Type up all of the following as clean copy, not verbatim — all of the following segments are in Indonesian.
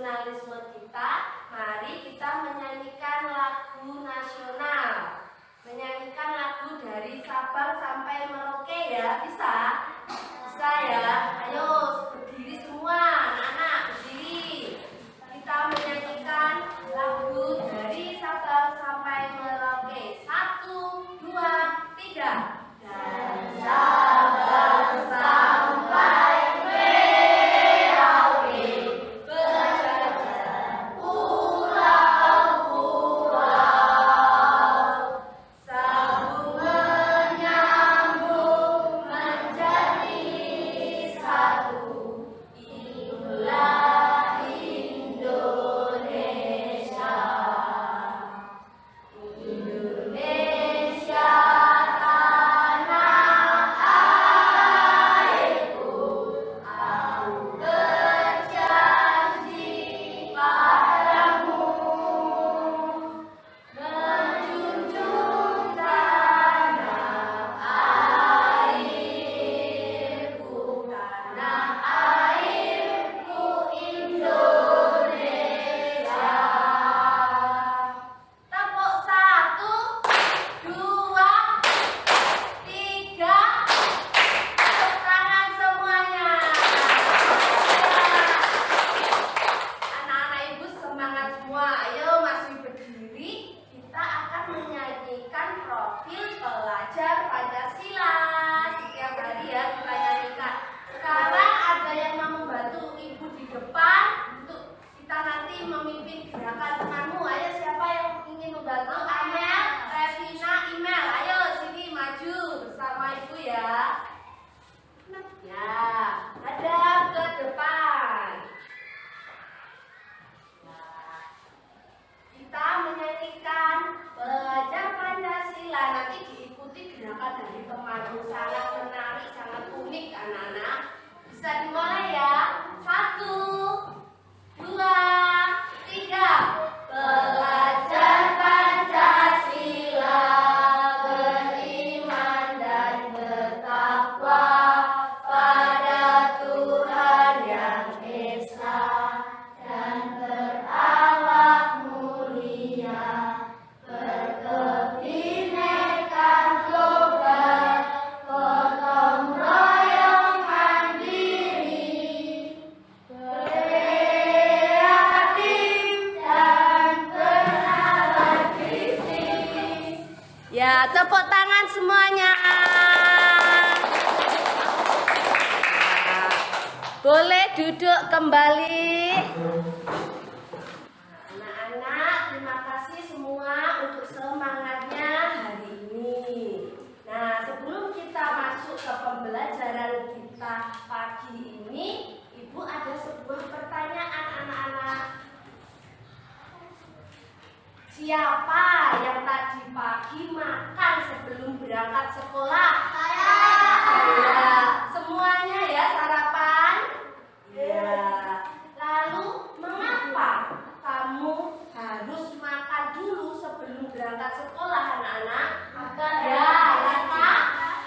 nasionalisme kita, mari kita menyanyikan lagu nasional. Menyanyikan lagu dari Sabang sampai Merauke ya, bisa? Bisa ya? Ayo berdiri semua, anak-anak berdiri. Kita menyanyikan lagu dari Sabang sampai Merauke. 1, 2, 3. Dari Sabang sampai ya, tepuk tangan semuanya. Boleh duduk kembali. Anak-anak, terima kasih semua untuk semangatnya hari ini. Nah, sebelum kita masuk ke pembelajaran kita pagi ini, Ibu ada sebuah pertanyaan anak-anak. Siapa yang tadi pagi makan sebelum berangkat sekolah? Saya. Ya, semuanya ya sarapan? Ya. Lalu mengapa kamu harus makan dulu sebelum berangkat sekolah anak-anak? Agar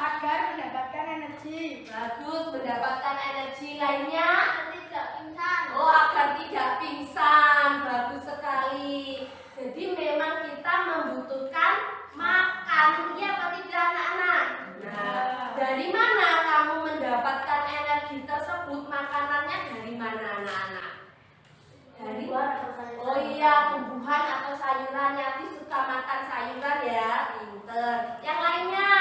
agar mendapatkan energi. Bagus, mendapatkan energi lainnya? Tidak pingsan. Oh, agar tidak pingsan. Bagus sekali. Jadi memang kita membutuhkan makan, iya apa tidak anak-anak? Nah, dari mana kamu mendapatkan energi tersebut? Makanannya dari mana anak-anak? Dari oh iya, tumbuhan atau sayuran. Yati suka makan sayuran ya, pinter. Yang lainnya?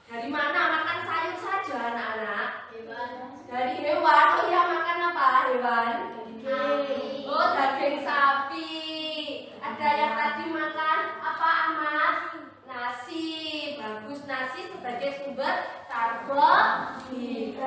Dari mana? Makan sayur saja anak-anak? Hewan. Dari hewan. Oh iya, makan apa hewan? Daging. Oh, daging sapi. Ada yang tadi makan apa Ahmad? Nasi. Bagus, nasi sebagai sumber karbohidrat.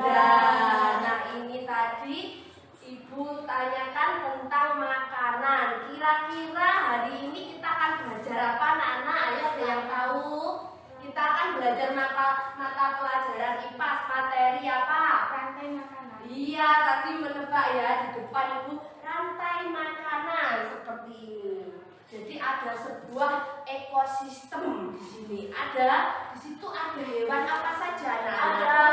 Nah, ini tadi Ibu tanyakan tentang makanan. Kira-kira hari ini kita akan belajar apa anak-anak? Ayo, ada yang tahu? Kita akan belajar mata pelajaran IPA, materi apa? Rantai makanan. Iya, tadi menebak ya di depan Ibu, rantai makanan seperti ini. Jadi ada sebuah ekosistem di sini. Di situ ada hewan apa saja anak-anak?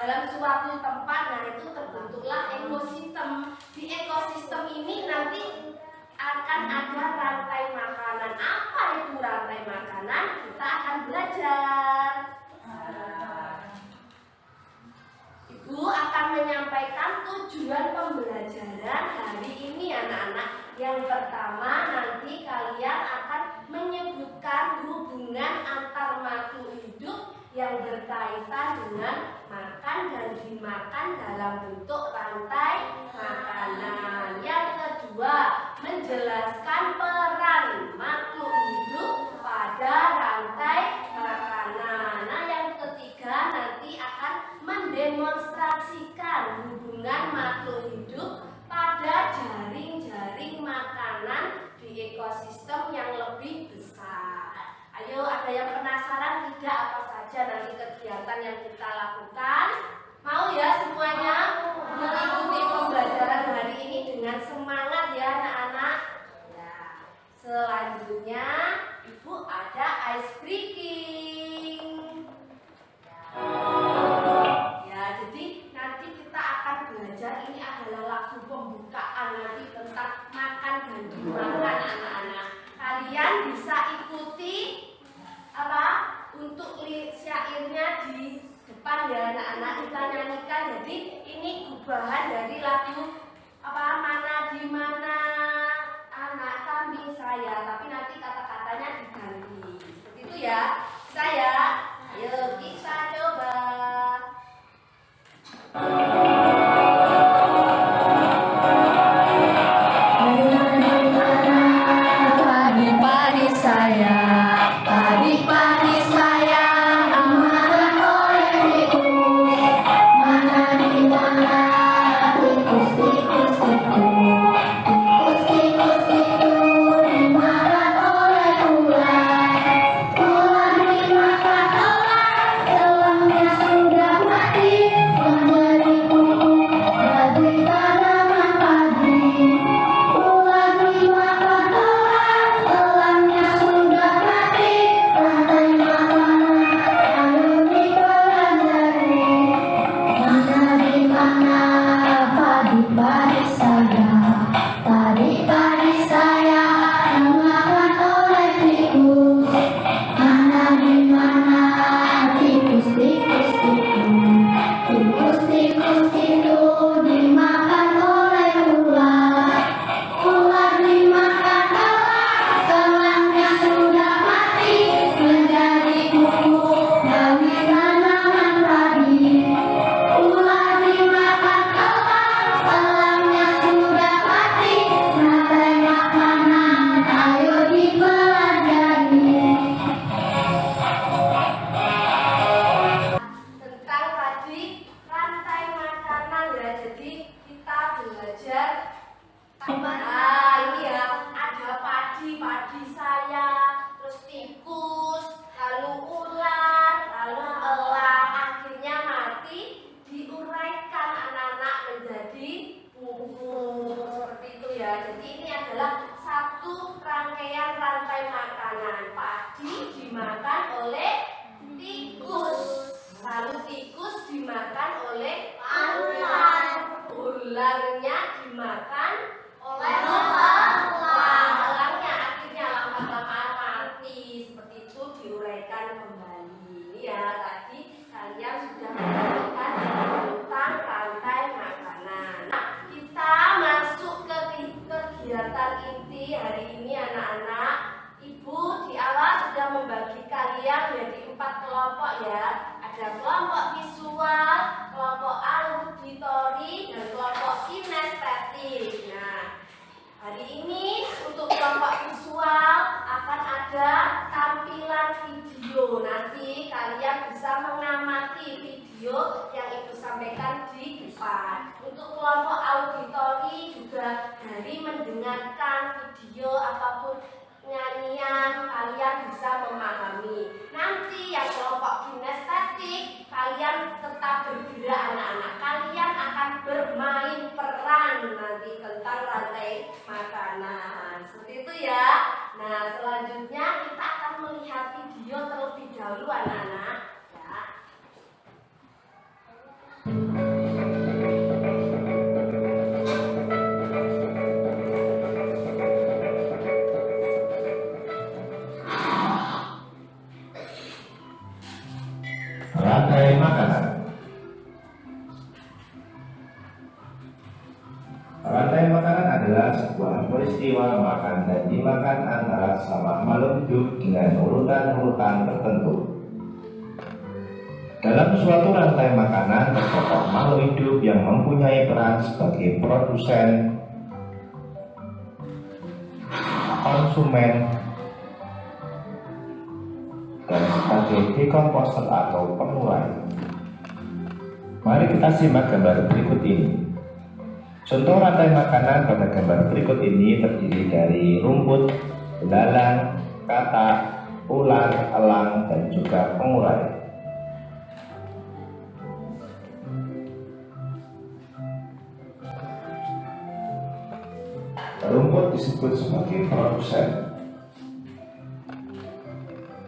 dalam suatu tempat. Nah, itu terbentuklah ekosistem. Di ekosistem ini nanti akan ada rantai makanan. Apa itu rantai makanan? Kita akan belajar. Ibu akan menyampaikan tujuan pembelajaran hari ini anak-anak. Yang pertama, nanti kalian akan menyebutkan hubungan antar makhluk hidup yang berkaitan dengan makan dan dimakan dalam bentuk rantai makanan. Yang kedua, menjelaskan peran makhluk hidup pada rantai makanan. Nah, yang ketiga nanti akan mendemonstrasikan hubungan makhluk hidup pada jaring-jaring makanan di ekosistem yang lebih besar. Ayo, ada yang penasaran tidak apa saja nanti kegiatan yang kita lakukan? Mau ya semuanya mengikuti pembelajaran hari ini dengan semangat ya anak-anak? Ya. Selanjutnya Ibu ada ice breaking. Ya, jadi nanti kita akan belajar, ini adalah lagu pembukaan nanti tentang makan dan dimakan anak-anak. Kalian bisa ikuti untuk syairnya di depan ya anak-anak, kita nyanyikan. Jadi ini gubahan dari lagu mana di mana anak kambing saya, tapi nanti kata-katanya diganti seperti itu ya. Saya ayo kita coba. Padi-padi saya, padi-padi saya, amaran oleh tikus. Mana di mana tikus-tikus itu, tikus-tikus itu dimakan oleh ular. Ular dimakan elang, elangnya sudah mati menjadi pupuk bagi tanaman padi. Ular dimakan elang, elangnya sudah mati, rantai makanan ayo dipelajari. Mana di mana padi-padi saya, padi-padi saya dimakan oleh tikus. Mana di mana tikus-tikus itu, tikus-tikus itu dimakan oleh ular. Ular dimakan elang, elangnya sudah mati menjadi pupuk bagi tanaman padi. Ular dimakan elang, elangnya sudah mati, rantai makanan ayo dipelajari. Tentang tadi rantai makanan ya, jadi kita belajar. Nah, ini ya, ada padi saya, terus tikus, lalu ular, lalu elang, akhirnya mati, diuraikan anak-anak menjadi pupuk seperti itu ya. Jadi ini adalah satu rangkaian rantai makanan. Padi dimakan oleh tikus, lalu tikus dimakan oleh ular, ularnya dimakan oleh elang, elangnya akhirnya lama-lamaan mati. Seperti itu diuraikan kembali. Ini ya, tadi kalian sudah mendapatkan tentang rantai makanan. Nah, kita masuk ke kegiatan inti hari ini anak-anak. Ibu di awal sudah membagi kalian menjadi 4 kelompok ya. Ada kelompok visual, kelompok auditori, dan kelompok kinestetik. Nah, hari ini untuk kelompok visual akan ada tampilan video. Nanti kalian bisa mengamati video yang Ibu sampaikan di depan. Untuk kelompok auditori juga dari mendengarkan video apapun nyanyian kalian bisa memahami. Nanti yang kelompok kinestetik kalian tetap bergerak anak-anak. Kalian akan bermain peran nanti tentang rantai makanan. Seperti itu ya. Nah, selanjutnya kita akan melihat video terlebih dahulu anak-anak. Ya. peristiwa makan dan dimakan antara sesama makhluk hidup dengan urutan-urutan tertentu. Dalam suatu rantai makanan terdapat makhluk hidup yang mempunyai peran sebagai produsen, konsumen, dan sebagai dekomposer atau pengurai. Mari kita simak gambar berikut ini. Contoh rantai makanan pada gambar berikut ini terdiri dari rumput, belalang, katak, ular, elang, dan juga pengurai. Rumput disebut sebagai produsen.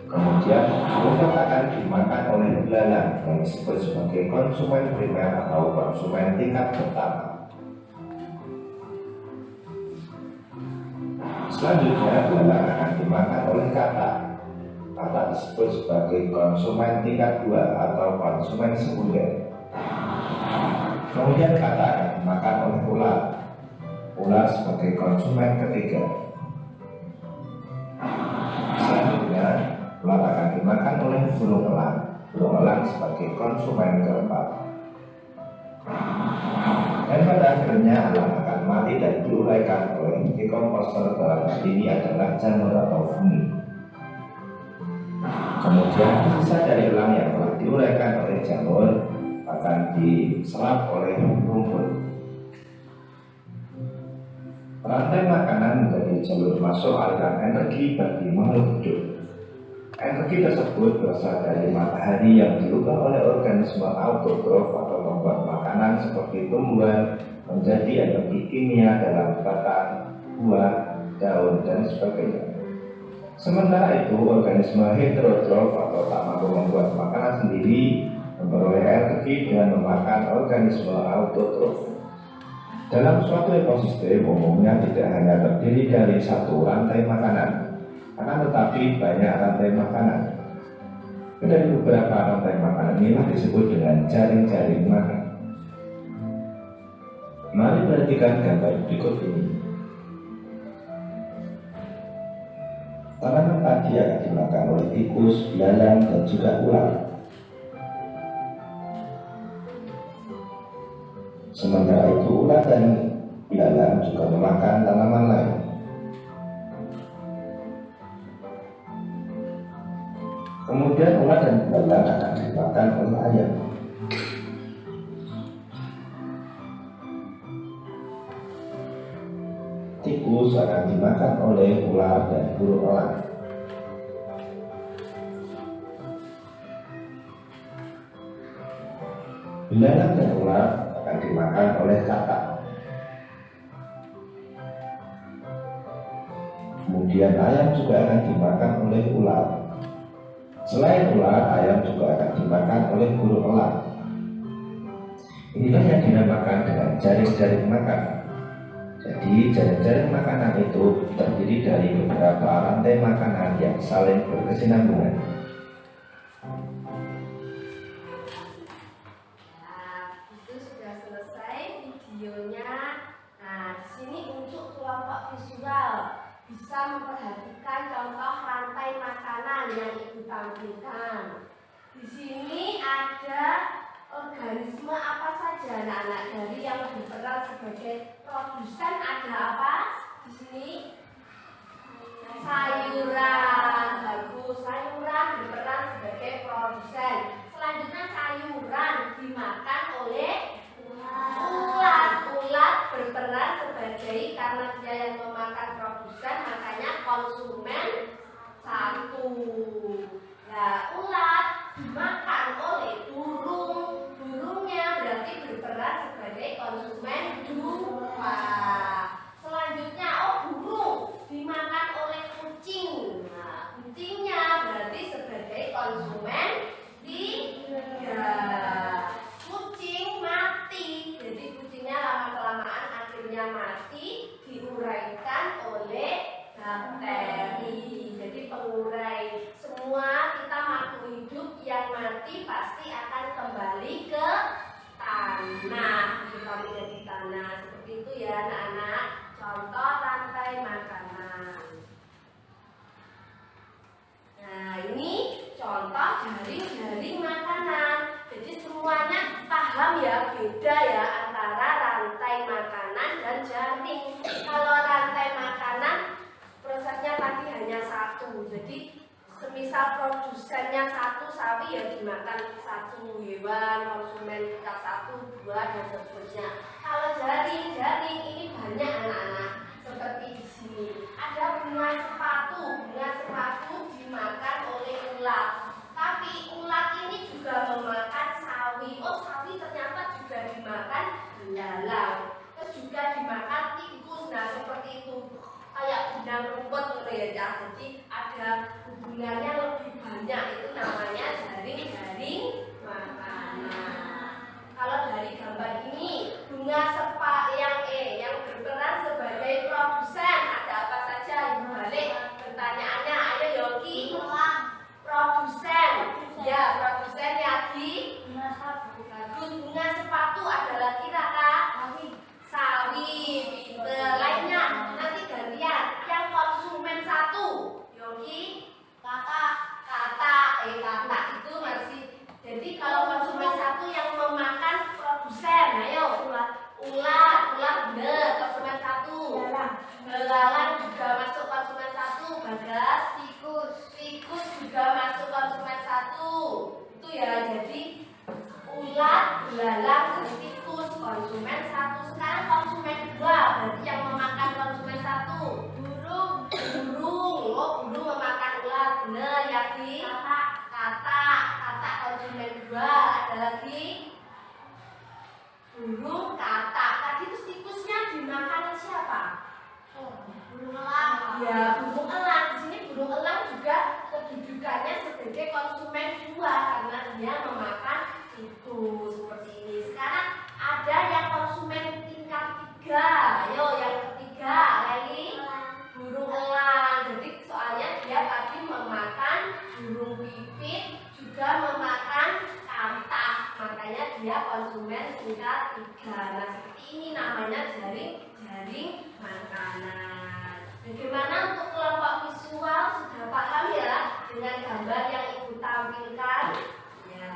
Kemudian rumput akan dimakan oleh belalang yang disebut sebagai konsumen primer atau konsumen tingkat pertama. Selanjutnya belalang akan dimakan oleh katak. Katak disebut sebagai konsumen tingkat 2 atau konsumen sekunder. Kemudian katak akan dimakan oleh ular. Ular sebagai konsumen ketiga. Selanjutnya ular akan dimakan oleh burung elang. Burung elang sebagai konsumen keempat. Dan pada akhirnya elang akan mati dan diuraikan oleh dekomposer, dalam hal ini adalah jamur atau fungi. Kemudian sisa dari elang yang telah diuraikan oleh jamur akan diserap oleh rumput. Rantai makanan menjadi jalur masuk aliran energi bagi makhluk hidup. Energi tersebut berasal dari matahari yang diubah oleh organisme autotrof atau membuat makanan seperti tumbuhan menjadi energi kimia dalam batang, buah, daun, dan sebagainya. Sementara itu, organisme heterotrof atau tak mampu membuat makanan sendiri memperoleh energi dengan memakan organisme autotrof. Dalam suatu ekosistem umumnya tidak hanya terdiri dari satu rantai makanan, akan tetapi banyak rantai makanan. Dari beberapa rantai makanan inilah disebut dengan jaring-jaring makan. Mari perhatikan gambar berikut ini. Tanaman padi akan dimakan oleh tikus, belalang, dan juga ular. Sementara itu ular dan belalang juga memakan tanaman lain. Kemudian ular dan belalang akan dimakan oleh ayam. Tikus akan dimakan oleh ular dan burung elang. Belalang dan ular akan dimakan oleh katak. Kemudian ayam juga akan dimakan oleh ular. Selain ular, ayam juga akan dimakan oleh burung elang. Inilah yang dinamakan dengan jaring-jaring makan. Jadi jaring-jaring makanan itu terdiri dari beberapa rantai makanan yang saling berkesinambungan. Nah, itu sudah selesai videonya. Nah, di sini untuk kelompok visual bisa memperhatikan contoh rantai makanan yang ibu tampilkan. Di sini ada organisme apa saja, anak-anak, dari yang berperan sebagai produsen ada apa? Di sini sayuran, bagus. Sayuran berperan sebagai produsen. Selanjutnya sayuran dimakan oleh ulat. Ulat berperan sebagai, karena dia yang memakan produsen, makanya konsumen satu. Nah, ulat dimakan oleh burung. Burungnya berarti berperan sebagai konsumen dua. Selanjutnya, burung dimakan oleh kucing. Nah, kucingnya berarti sebagai konsumen tiga. Kucing mati, jadi kucingnya lama-kelamaan akhirnya mati, diuraikan oleh bakteri. Jadi pengurai. Semua kita makhluk hidup yang mati pasti akan kembali ke tanah, kembali ke tanah. Seperti itu ya anak-anak. Contoh rantai rantai makanan. Nah, ini contoh jaring-jaring makanan. Jadi semuanya paham ya, beda ya antara rantai makanan dan jaring. Kalau rantai makanan prosesnya tadi hanya satu. Jadi semisal produsennya satu sapi ya dimakan satu hewan, konsumen kita satu, dua dan seterusnya. Kalau jaring ini banyak anak-anak. Seperti di sini ada bunga sepatu dimakan oleh ulat. Tapi ulat ini juga memakan sawi. Oh, sawi ternyata juga dimakan belalang. Terus juga dimakan tikus. Nah, seperti itu. Kayak benang rumput gitu ya. Jadi ada hubungannya lebih banyak. Itu namanya jaring-jaring makanan. Kalau dari gambar ini bunga sepa yang berperan sebagai produsen. Ada apa saja? Ibu balik pertanyaannya. Ayo Yogi. Produsen. Ya, produsen Yadi. Bagus. Bunga sepatu ada lagi Raka. Sawi. Pinter. Lainnya nanti gantian. Yang konsumen satu. Yogi. Kata itu masih. Jadi kalau konsumen satu yang memakan produsen, ayo ulat bener konsumen satu. Belalang juga masuk konsumen satu. Bagas, tikus juga masuk konsumen satu. Itu ya, jadi ulat, belalang, dan tikus konsumen satu. Sekarang konsumen dua, berarti yang memakan konsumen satu. Burung. Oh, burung memakan ulat, bener ya Di. Kata konsumen dua. Ada lagi burung, kata. Tadi itu tikusnya dimakan siapa? Burung elang. Ya, burung elang. Di sini burung elang juga kedudukannya sebagai konsumen dua karena dia memakan itu seperti ini. Sekarang ada yang konsumen tingkat tiga. Ayo yang ketiga, Leli. Burung elang. Jadi soalnya dia tadi memakan burung pipit, juga memakan katak. Makanya dia konsumen tingkat tiga. Nah, seperti ini namanya jaring makanan. Bagaimana untuk kelompok visual? Sudah paham ya dengan gambar yang ibu tampilkan? Ya.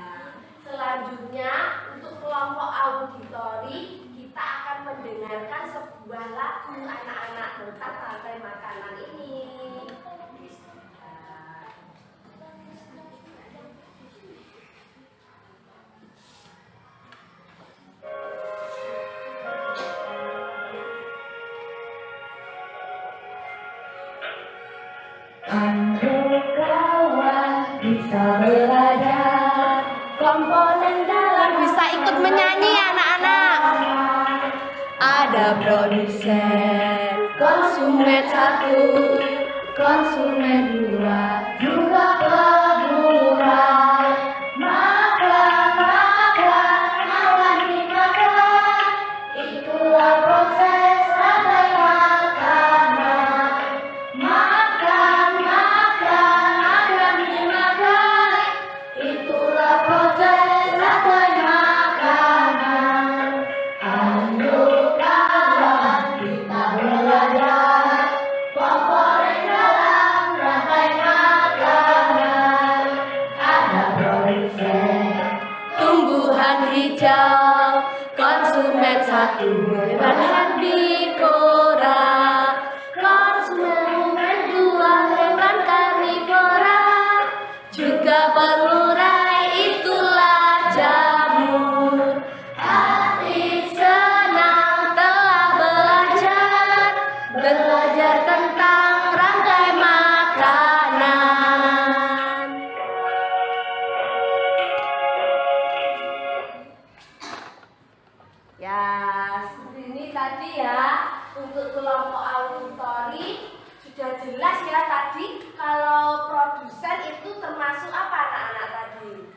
Selanjutnya untuk kelompok auditori kita akan mendengarkan sebuah lagu anak-anak tentang rantai makanan ini. Andai kawan bisa belajar komponen dalam Bisa ikut menyanyi anak-anak. Ada produsen, konsumen satu, konsumen dua, juga pemulai. Makan dimakan, itulah proses rantai makanan. Makan dimakan, itulah proses rantai makanan. Ayo kawan kita belajar komponen dalam rantai makanan. Ada produsen, tumbuhan hijau, konsumen satu, hewan herbivora, konsumen dua, hewan karnivora, juga pengurai, itulah jamur. Hati senang telah belajar tentang rantai makanan. Ya, seperti ini tadi ya untuk kelompok auditori sudah jelas ya tadi kalau produsen itu termasuk apa anak-anak tadi?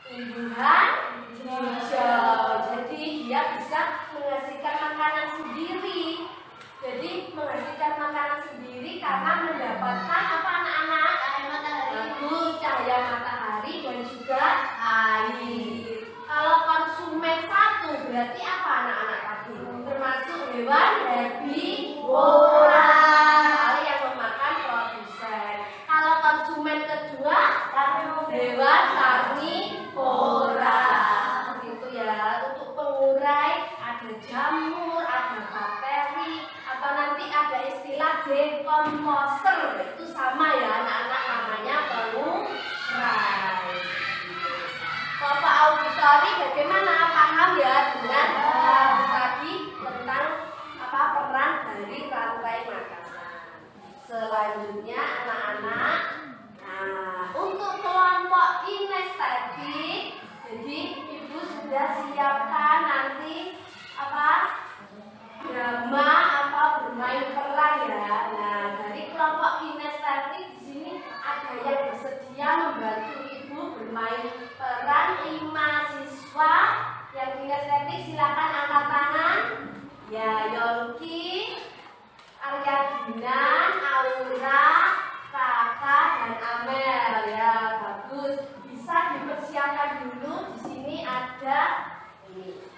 Tumbuhan hijau. Jadi dia bisa menghasilkan makanan sendiri. Jadi menghasilkan makanan sendiri karena mendapatkan apa anak-anak? Cahaya matahari. Bagus, cahaya matahari dan juga air. Kalau konsumen satu berarti apa anak-anak tadi? Termasuk hewan herbivora. ada jamur, ada bakteri, atau nanti ada istilah decomposer. Itu sama ya anak-anak, namanya pengurai. Kelompok auditori bagaimana, paham ya dengan tadi tentang peran dari rantai makanan. Selanjutnya anak-anak, untuk kelompok kinestetik, jadi ibu sudah siapkan nanti drama atau bermain peran ya. Nah, dari kelompok kinestetik di sini ada yang bersedia membantu ibu bermain peran 5 siswa yang kinestetik. Silakan angkat tangan. Ya, Yongki, Aryadina, Aura, Kakak, dan Amel. Ya, bagus. Bisa dipersiapkan dulu. Di sini ada ini.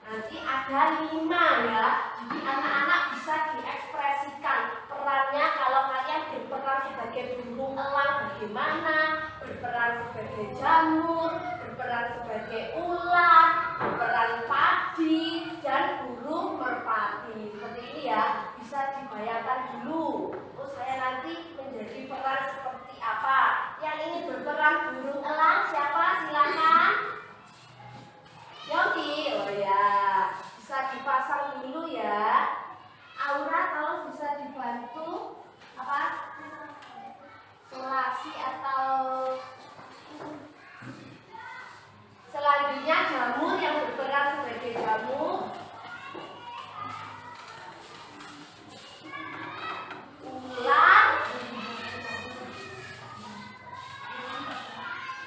Nanti ada 5 ya. Jadi anak-anak bisa diekspresikan perannya. Kalau kalian berperan sebagai burung elang bagaimana, berperan sebagai jamur, berperan sebagai ular, berperan padi, dan burung merpati. Seperti ini ya, bisa dibayangkan dulu. Oh, saya nanti menjadi peran seperti apa. Yang ingin berperan burung elang siapa? Silakan. Yogi, oh ya, bisa dipasang dulu ya. Aura, kalau bisa dibantu selasi atau selanjutnya jamur yang berperan sebagai jamur. Ular.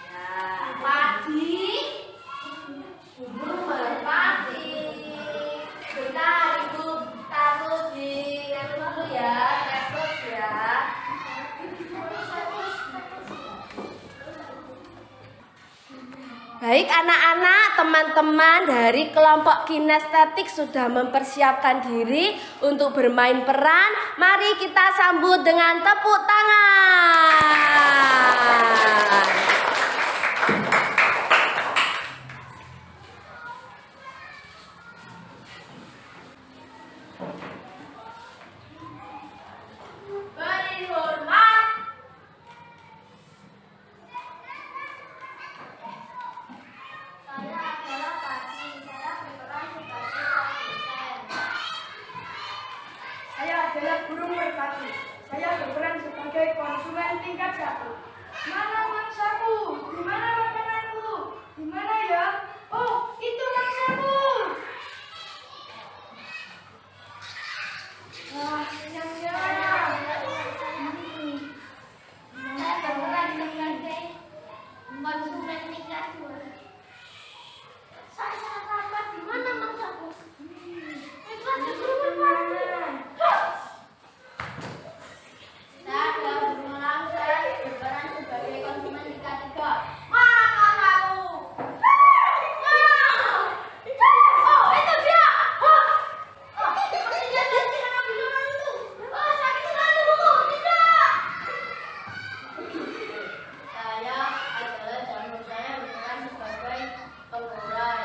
Ya, padi. Burung merpati. Bentar ibu taruh di dulu ya, terus ya. Baik anak-anak, teman-teman dari kelompok kinestetik sudah mempersiapkan diri untuk bermain peran. Mari kita sambut dengan tepuk tangan. Beri hormat. Saya adalah Pati, saya berperan sebagai produsen. Saya adalah burung merpati. Saya berperan sebagai konsumen tingkat 1. Mana mangsaku? Di mana makananku? Di mana ya? Oh, itu mangsaku. Wah, kenyang ya. Saya berperan sebagai konsumen tingkat 2. Saya sangat lapar. Di mana mangsaku? Itu ada burung merpati. Saya adalah burung elang. Saya berperan sebagai konsumen tingkat 3. Makan aku. Oh, itu dia. Oh, tidak lagi anak bilangan itu. Oh, sakit sekali buku. Tidak. Saya adalah jamur. Saya berperan sebagai pengurai.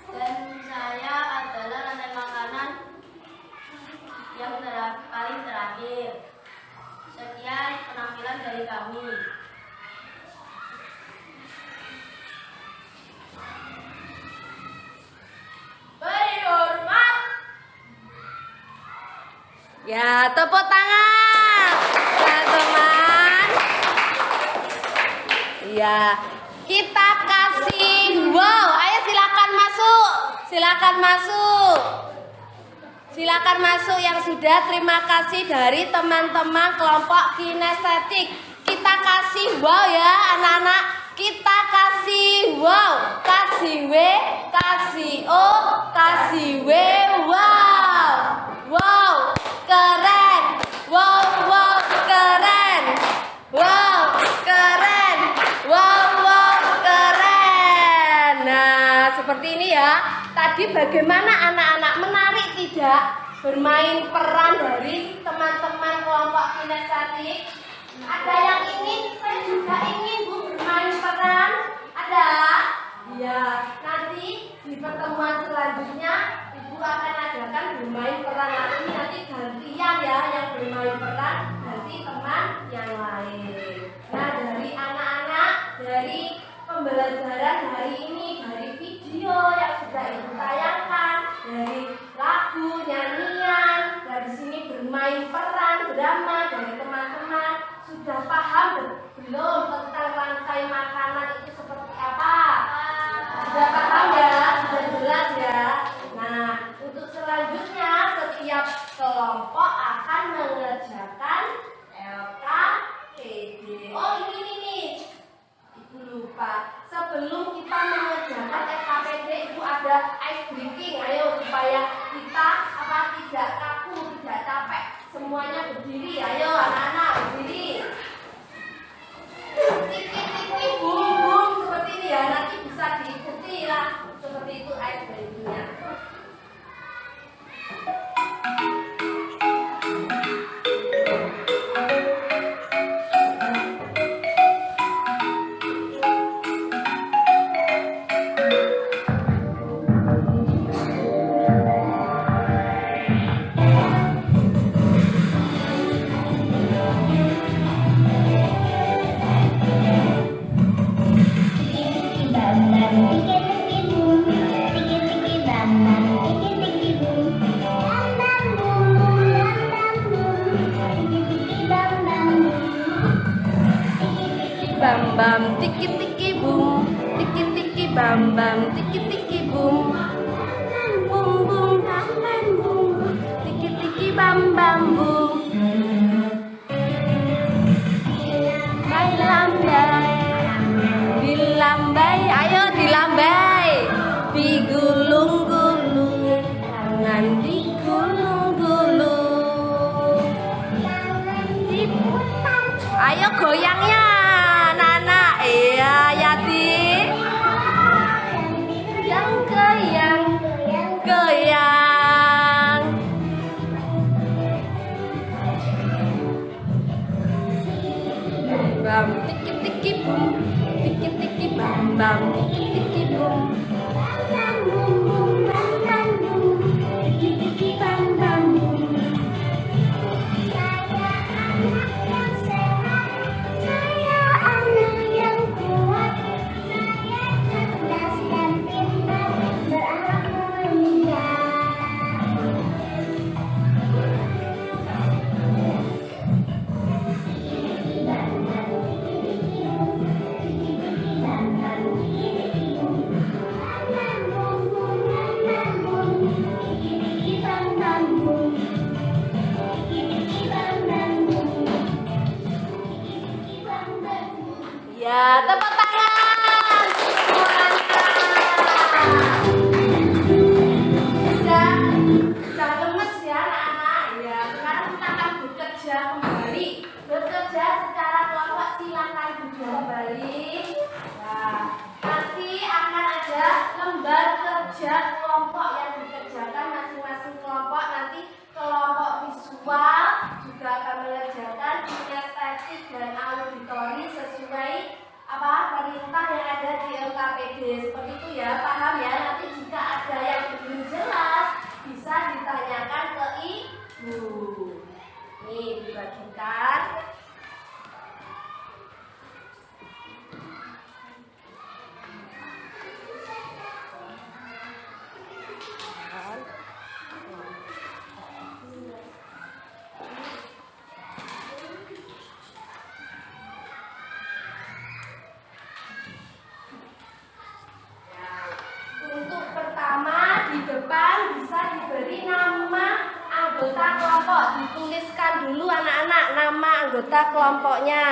Dan saya adalah rantai makanan yang paling terakhir. Sekian penampilan dari kami. Beri hormat. Ya, tepuk tangan. Teman-teman. Ya, kita kasih wow. Ayo silakan masuk. Silakan masuk. Silakan masuk yang sudah. Terima kasih dari teman-teman kelompok kinestetik. Kita kasih wow ya anak-anak. Kita kasih wow. Kasih W, kasih O, kasih W. Wow. Wow, keren. Wow, wow, keren. Wow, keren. Wow, wow, keren. Nah, seperti ini ya. Tadi bagaimana anak-anak, menarik tidak bermain peran dari teman-teman kelompok kinestetik? Ada yang ingin? Saya juga ingin Bu bermain peran. Ada? Iya. Nanti pertemuan selanjutnya Ibu akan adakan bermain peran lagi, nanti gantian ya yang bermain peran, nanti teman yang lain. Nah, dari anak-anak, dari pembelajaran hari ini, dari video yang sudah Ibu tayangkan, dari lagu, nyanyian, dari sini bermain peran, drama dari teman-teman, sudah paham belum tentang rantai makanan itu seperti apa? Sudah paham ya? Sudah jelas ya? Nah, untuk selanjutnya setiap kelompok akan mengerjakan LKPD. Oh, ini nih. Ibu lupa. Sebelum kita mengerjakan LKPD, Ibu ada ice breaking. Ayo supaya kita tidak kaku, tidak capek. Semuanya berdiri. Ayo anak-anak berdiri. Tiki-tiki bum-bum seperti ini ya. Nanti bisa diikuti lah. Seperti itu ice breakingnya. Bam bam tiki tiki boom, tiki tiki bam bam tiki tiki boom, bum bum bam bam boom, tiki tiki bam bam boom. Lambai lambai, dilambai, ayo dilambai, digulung-gulung, tangan digulung-gulung, ayo goyangnya. Iya, Yati. Yang goyang, goyang. Bam, tiki tiki bum, tiki tiki bam bam, tiki tiki bum. Bam bum bum, bam bam bum, tiki tiki bam bam bum. Ya, tepuk tangan semuanya. Sudah lemes ya anak-anak. Ya, sekarang kita akan bekerja kembali. Bekerja secara kelompok, silakan duduk kembali. Nah, nanti akan ada lembar kerja kelompok yang dikerjakan masing-masing kelompok. Nanti kelompok visual juga akan mengerjakan kinestetik dan auditori sesuai perintah yang ada di LKPD. Seperti itu ya, paham ya? Nanti jika ada yang belum jelas bisa ditanyakan ke Ibu. Nih dibagikan. Depan bisa diberi nama anggota kelompok. Dituliskan dulu anak-anak nama anggota kelompoknya.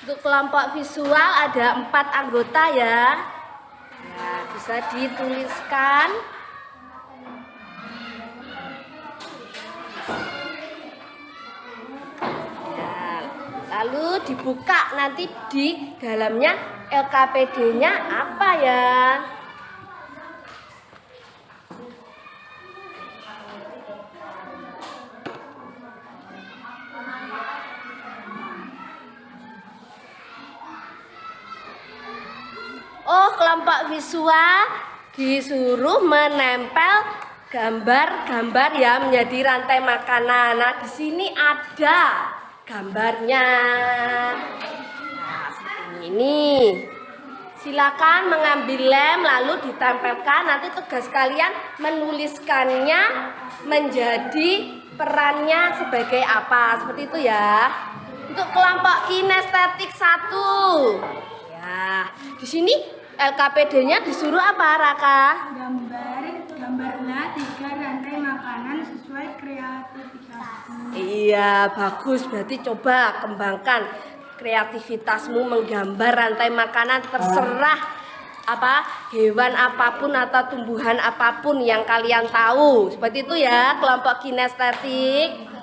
Untuk kelompok visual ada 4 anggota ya. Ya, bisa dituliskan. Ya, Lalu dibuka nanti di dalamnya LKPD-nya apa ya? Oh, kelompok visual disuruh menempel gambar-gambar ya menjadi rantai makanan. Nah, di sini ada gambarnya. Nah, seperti ini. Silakan mengambil lem lalu ditempelkan. Nanti tugas kalian menuliskannya menjadi perannya sebagai apa. Seperti itu ya. Untuk kelompok kinestetik 1. Ya, di sini LKPD-nya disuruh apa, Raka? Gambarnya 3 rantai makanan sesuai kreativitasmu. Iya, bagus. Berarti coba kembangkan kreativitasmu menggambar rantai makanan terserah apa hewan apapun atau tumbuhan apapun yang kalian tahu. Seperti itu ya, kelompok kinestetik.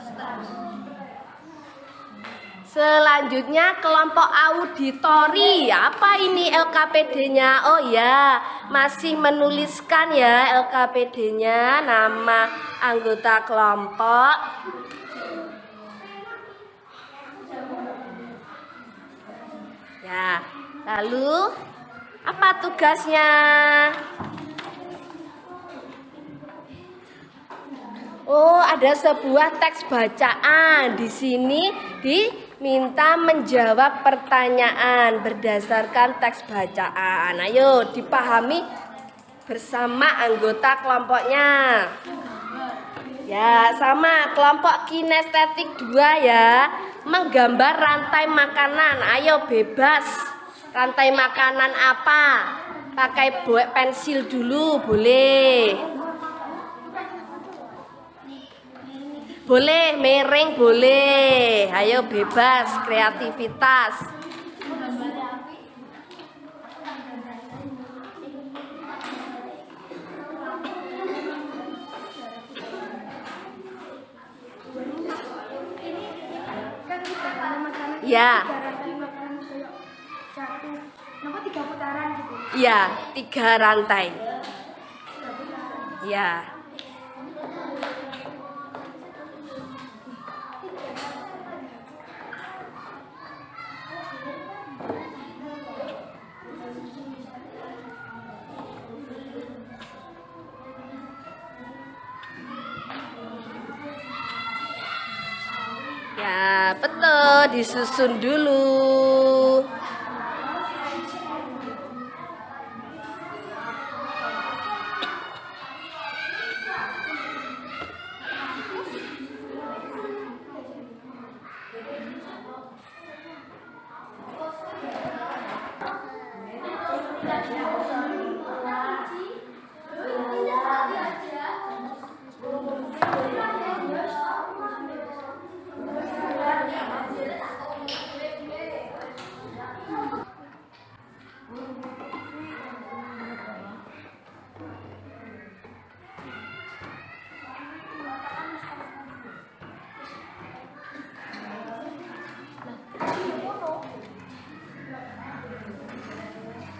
Selanjutnya kelompok auditori. Apa ini LKPD-nya? Oh ya, masih menuliskan ya LKPD-nya, nama anggota kelompok. Ya, lalu apa tugasnya? Oh, ada sebuah teks bacaan. Di sini diminta menjawab pertanyaan berdasarkan teks bacaan. Ayo dipahami bersama anggota kelompoknya. Ya, sama kelompok kinestetik 2 ya. Menggambar rantai makanan. Ayo bebas. Rantai makanan apa? Pakai pensil dulu boleh. Boleh, miring boleh. Ayo bebas, kreativitas. Ya. Kenapa 3 putaran gitu? Iya, 3 rantai. Ya. Ya, betul, disusun dulu.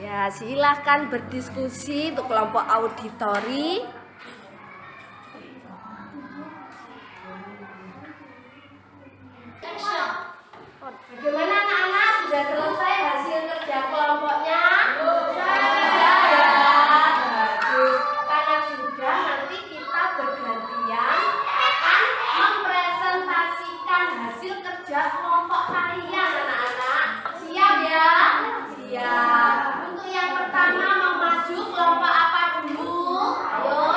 Ya, silahkan berdiskusi untuk kelompok auditori. Bagaimana anak-anak? Sudah selesai hasil kerja kelompoknya? Sudah ya. Bagus. Karena sudah, nanti kita bergantian akan mempresentasikan hasil kerja kelompok kalian anak-anak. Siap ya? Siap. Untuk yang pertama mau maju kelompok apa dulu? Ayo.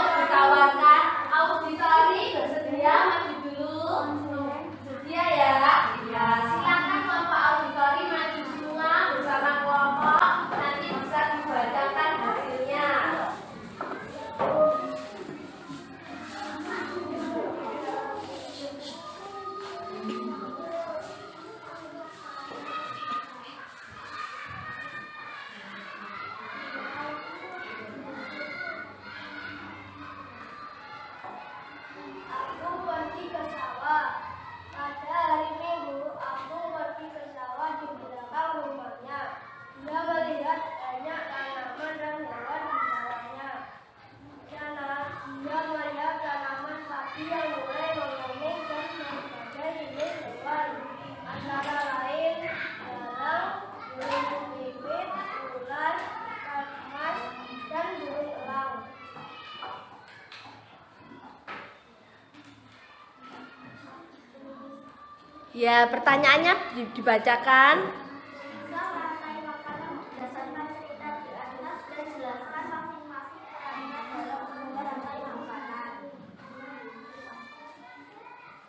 Ya, pertanyaannya dibacakan. Bisa rantai makanan berdasarkan cerita di atas dan jelaskan masing-masing perannya dalam membuat rantai makanan.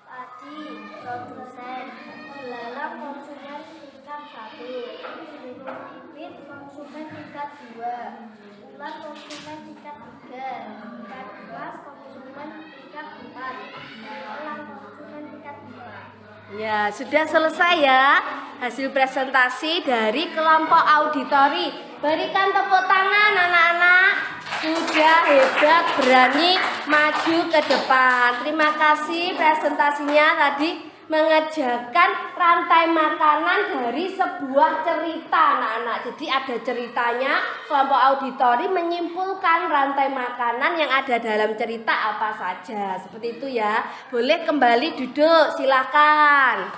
Tadi, produsen, belalang konsumen tingkat 1, burung pipit konsumen tingkat 2, ular konsumen tingkat 3, ikan kelas konsumen tingkat 4, elang konsumen tingkat 5. Ya, sudah selesai ya hasil presentasi dari kelompok auditori. Berikan tepuk tangan anak-anak. Sudah hebat, berani maju ke depan. Terima kasih presentasinya tadi mengerjakan rantai makanan dari sebuah cerita anak-anak. Jadi ada ceritanya, kelompok auditori menyimpulkan rantai makanan yang ada dalam cerita apa saja. Seperti itu ya. Boleh kembali duduk, silakan.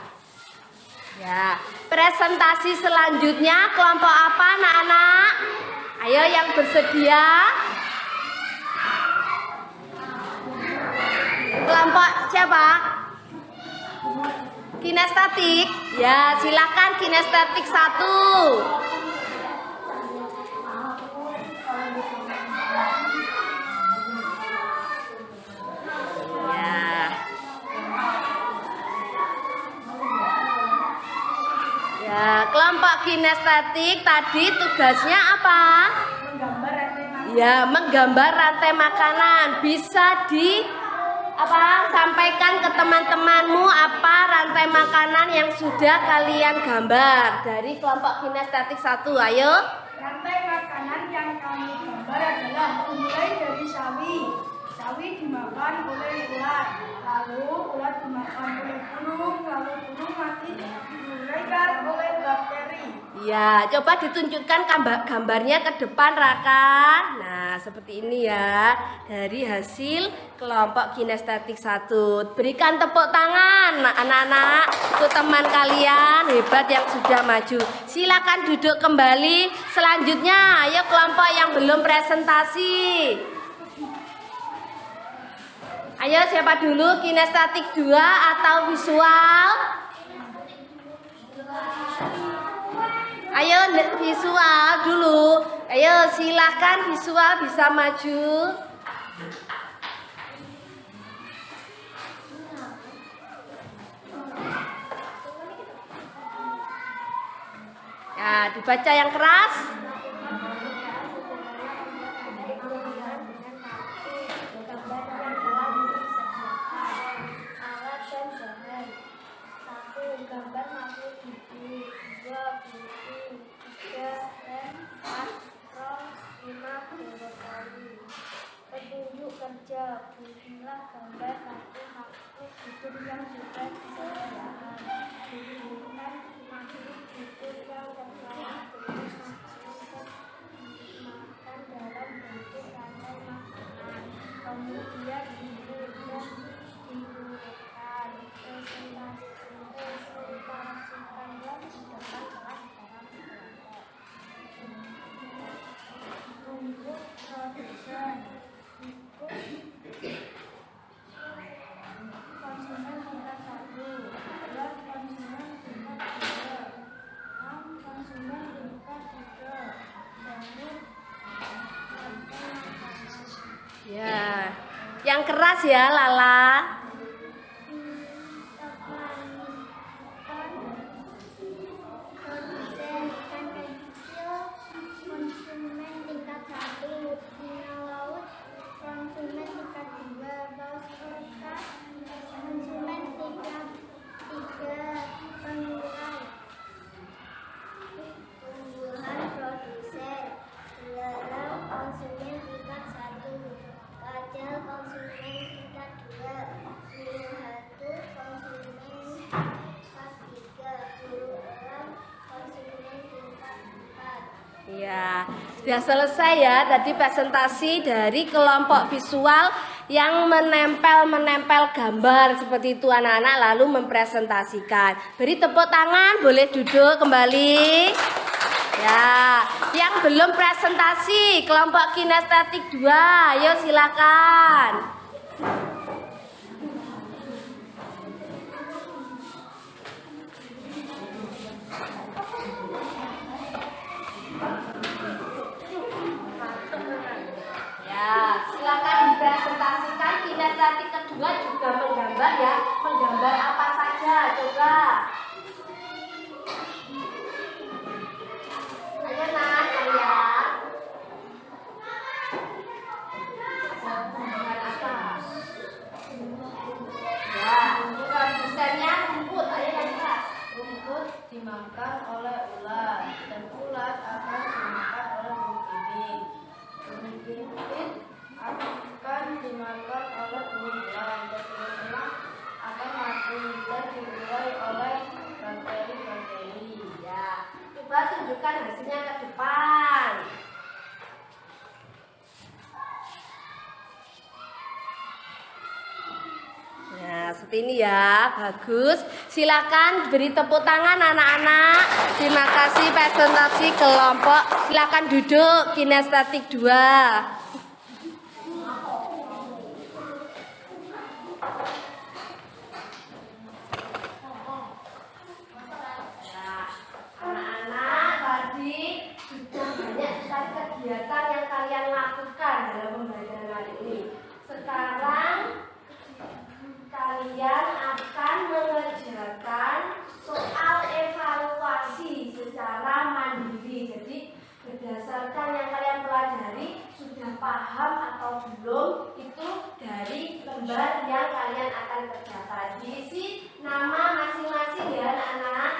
Ya, presentasi selanjutnya kelompok apa anak-anak? Ayo yang bersedia. Kelompok siapa? Kinestetik. Ya, silakan kinestetik 1. Ya, kelompok kinestetik tadi tugasnya apa? Menggambar rantai makanan. Ya, menggambar rantai makanan. Bisa sampaikan ke teman-temanmu apa rantai makanan yang sudah kalian gambar dari kelompok kinestetik 1. Ayo. Rantai makanan yang kami gambar adalah mulai dari sawi. Sawi dimakan oleh ulat, lalu ulat dimakan oleh burung, lalu burung mati diuraikan oleh bakteri. Ya, coba ditunjukkan gambarnya ke depan Raka. Nah, seperti ini ya dari hasil kelompok kinestetik 1. Berikan tepuk tangan anak-anak untuk teman kalian hebat yang sudah maju. Silakan duduk kembali. Selanjutnya, ayo kelompok yang belum presentasi. Ayo siapa dulu, kinestetik 2 atau visual? Ayo visual dulu. Ayo silakan visual bisa maju. Ya, dibaca yang keras. Gambar makhluk hidup, 2 burung, 3 hen, 4 frog, 5 brokoli. Petunjuk kerja, buatlah gambar satu makhluk hidup yang sudah disediakan. Hubungkan makhluk hidup yang terkait dengan makhluk makan dalam bentuk rantai makanan. Kemudian dibuat diurutkan. Presentasikanlah di depan kelas secara kelompok. Untuk produsen, ikut konsumen tingkat 1, ular konsumen tingkat 2, konsumen tingkat 3, jamur rantai makanan. Ya, yang keras ya Lala. Ya, sudah selesai ya tadi presentasi dari kelompok visual yang menempel gambar seperti itu anak-anak lalu mempresentasikan. Beri tepuk tangan, boleh duduk kembali. Ya, yang belum presentasi kelompok kinestetik 2, ayo silakan. dimakan oleh ulat dan ulat akan dimakan oleh burung pipit akan dimakan oleh burung elang dan burung elang akan mati dan dibuai oleh bakteri-bakteri. Ya, coba tunjukkan hasilnya ke depan. Nah, seperti ini ya, bagus. Silakan beri tepuk tangan anak-anak. Terima kasih presentasi kelompok. Silakan duduk kinestetik 2. Anak-anak tadi sudah banyak sekali kegiatan yang kalian lakukan dalam pembelajaran hari ini. Sekarang kalian akan mengerjakan soal evaluasi secara mandiri. Jadi berdasarkan yang kalian pelajari, sudah paham atau belum itu dari lembar yang kalian akan kerjakan. Diisi nama masing-masing ya anak-anak.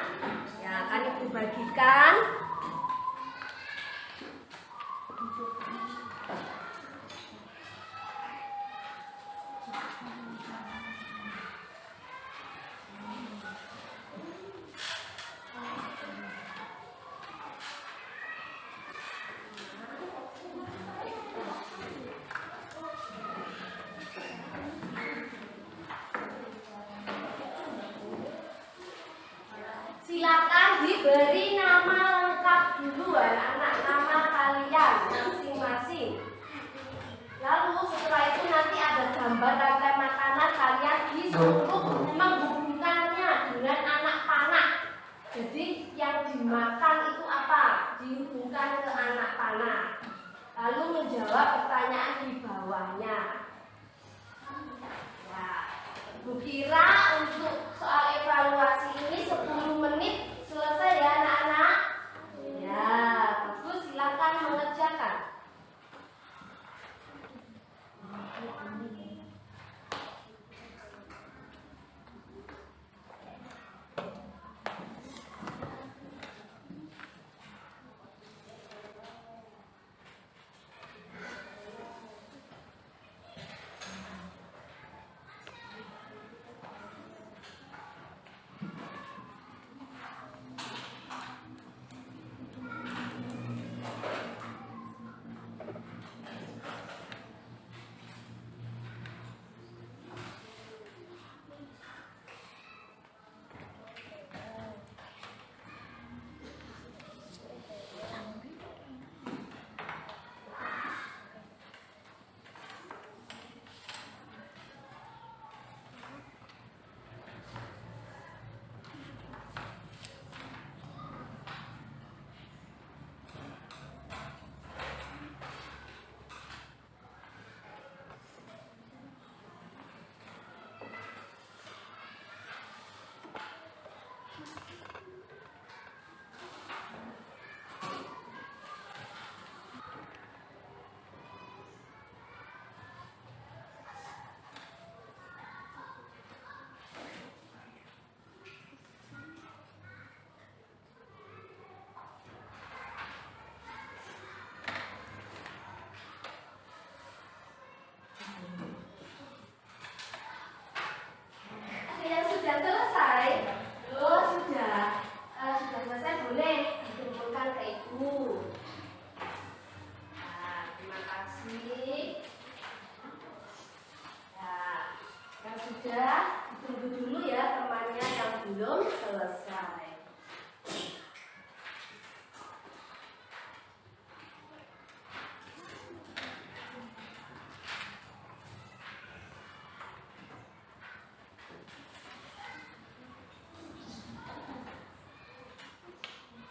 Ya, akan ibu bagikan. Silakan diberi nama lengkap dulu anak-anak, nama kalian masing-masing. Lalu setelah itu nanti ada gambar rantai makanan, kalian disuruh menghubungkannya dengan anak panah. Jadi yang dimakan itu apa? Dihubungkan ke anak panah. Lalu menjawab pertanyaan di bawahnya. Bu kira untuk soal evaluasi ini 10 menit selesai ya anak-anak? Ya, bagus, silakan mengerjakan.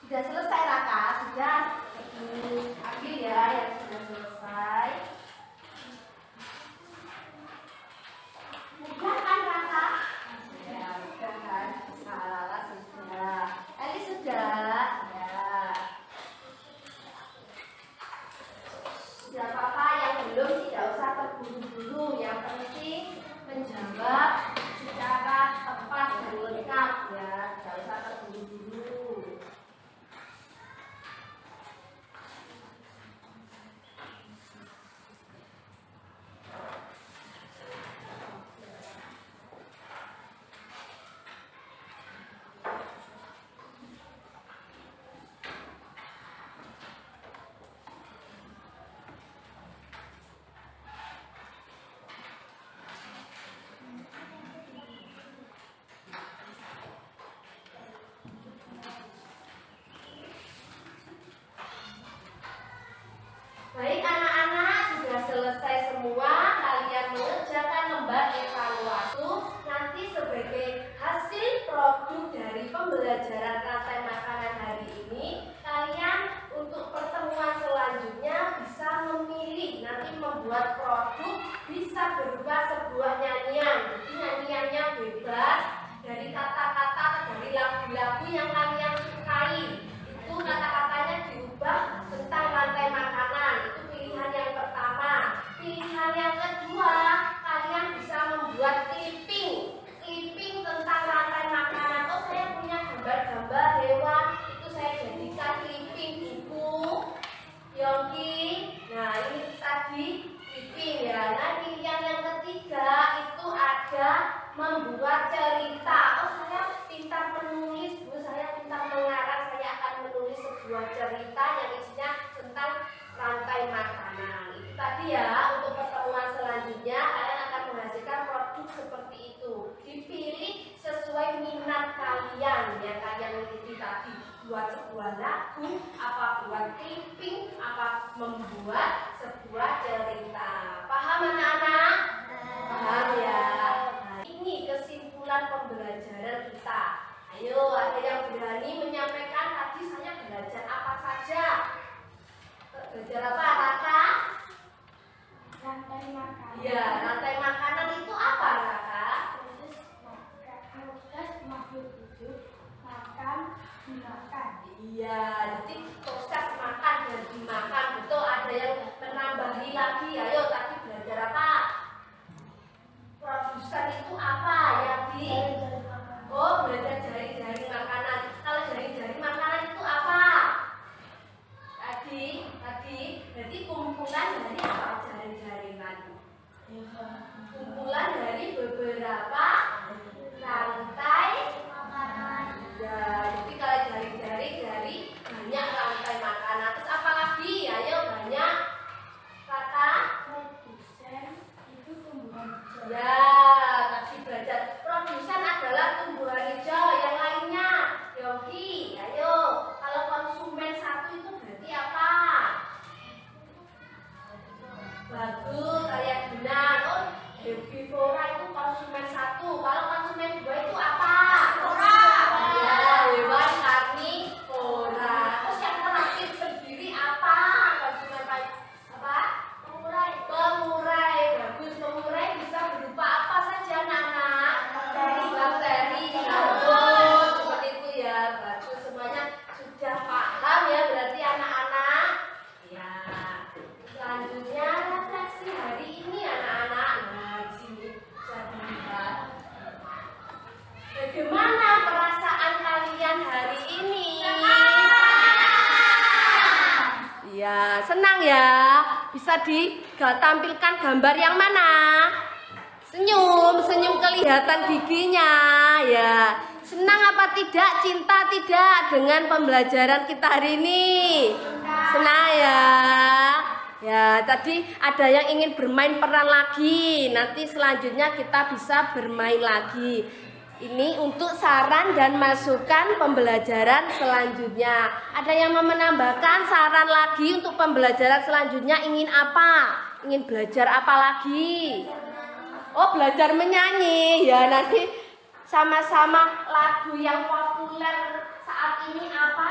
Sudah selesai Raka, sudah ambil ya yang sudah selesai. Mudah kan Raka? Ya, mudah kan? Salah sudah. Eli sudah. Ya. Sudah apa-apa yang belum tidak usah terburu-buru. Yang penting menjawab secara tepat dan lengkap ya. Tidak usah terburu-buru. buat sebuah lagu, apa buat clipping, apa membuat sebuah cerita. Paham anak-anak? Paham ya? Nah, ini kesimpulan pembelajaran kita. Ayo, ada yang berani menyampaikan tadi saya belajar apa saja? Belajar apa, Raka? Rantai makanan. Ya, rantai makanan itu apa, Raka? Proses makhluk hidup makan dimakan. Iya, jadi proses makan dan dimakan. Betul, ada yang menambahi lagi. Ayo, tadi belajar apa? Produsen itu apa ya, Di? Oh, belajar jari-jari makanan. Kalau jari-jari makanan itu apa? Tadi, berarti kumpulan dari apa jari-jari tadi? Kumpulan dari beberapa rantai Makanan. ya. Jadi kalau jari-jari dari banyak rantai makanan. Terus apa lagi? Ayo banyak kata. Produsen itu tumbuhan hijau. Ya, tadi belajar produsen adalah tumbuhan hijau. Yang lainnya, Yogi. Ayo, kalau konsumen satu itu berarti apa? Bagus, kayak Dinan. Oh, herbivora itu konsumen satu. Kalau konsumen dua itu apa? Ya, hewan karnivora. Terus yang terakhir sendiri apa? Konsumen apa? Pengurai. Bagus, pengurai bisa berupa apa saja, anak-anak? Bakteri, nyamuk, seperti itu ya. Bagus, semuanya sudah paham ya berarti anak-anak. Ya. Selanjutnya refleksi hari ini anak-anak. Nah, di sini bisa dilihat. Bagaimana perasaan kalian hari ini? Ya, senang ya. Bisa ditampilkan gambar yang mana? Senyum, senyum kelihatan giginya. Ya, senang apa tidak? Cinta tidak dengan pembelajaran kita hari ini? Senang ya. Ya, tadi ada yang ingin bermain peran lagi. Nanti selanjutnya kita bisa bermain lagi. Ini untuk saran dan masukan pembelajaran selanjutnya. Ada yang mau menambahkan saran lagi untuk pembelajaran selanjutnya? Ingin apa? Ingin belajar apa lagi? Oh, belajar menyanyi. Ya, nanti sama-sama lagu yang populer saat ini apa?